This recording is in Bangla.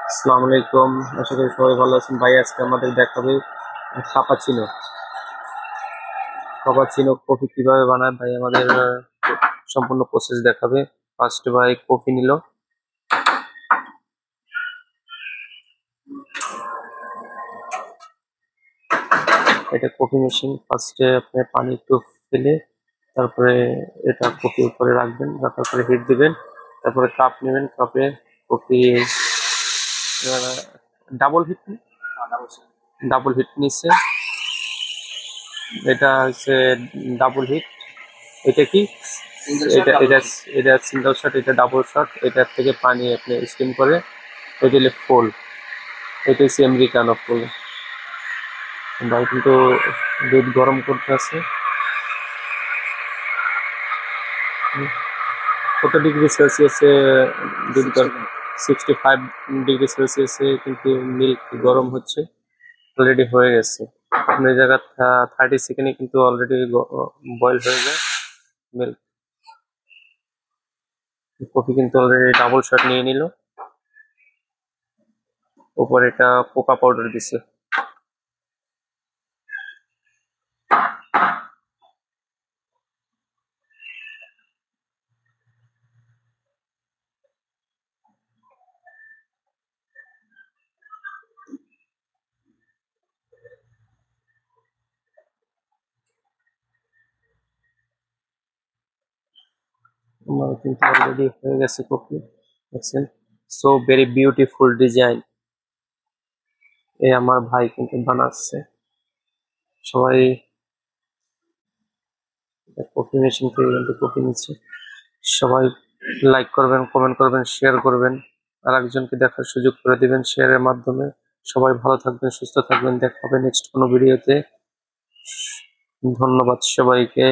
আসসালামু আলাইকুম। আশা করি সবাই ভালো আছেন। ভাই আজকে আমাদের দেখাবে কাপাচিনো। কাপাচিনো কফি কিভাবে বানায় ভাই আমাদের সম্পূর্ণ প্রসেস দেখাবে। ফার্স্ট ভাই কফি নিল, এটা কফি মেশিন। ফার্স্টে আপনি পানি একটু ফেলে তারপরে এটা কফি উপরে রাখবেন, রাখার পরে হিট দিবেন, তারপরে কাপ নেবেন, কাপে coffee double heat, double heat নিচ্ছে। এটা হচ্ছে ডাবল হিট। এটা কি এটা এটা এটা সিঙ্গেল শট, এটা ডাবল শট। এটার থেকে পানি আপনি স্টিম করে এটা হলে ফুল, এটা হচ্ছে আমেরিকানো ফুল। ভাই কিন্তু দুধ গরম করতে আছে। কত ডিগ্রি সেলসিয়াসে দুধ গরম? 65 ডিগ্রি সেলসিয়াসে কিন্তু মিল্ক গরম হচ্ছে, অলরেডি হয়ে গেছে। আপনার জায়গা 30 সেকেন্ডে কিন্তু অলরেডি বয়েল হয়ে যায় মিল্ক। কফি কিন্তু অলরেডি ডাবল শট নিয়ে নিল, উপরে এটা কোকা পাউডার দিছে। আমার কিন্তু অলরেডি হয়ে গেছে কপি, দেখছেন? So very beautiful design. এ আমার ভাই কিন্তু বানাচ্ছে। সবাই কপি মেশিন থেকে কিন্তু কপি নিচ্ছে। সবাই লাইক করবেন, কমেন্ট করবেন, শেয়ার করবেন, আর একজনকে দেখার সুযোগ করে দিবেন শেয়ারের মাধ্যমে। সবাই ভালো থাকবেন, সুস্থ থাকবেন। দেখা হবে নেক্সট কোনো ভিডিওতে। ধন্যবাদ সবাইকে।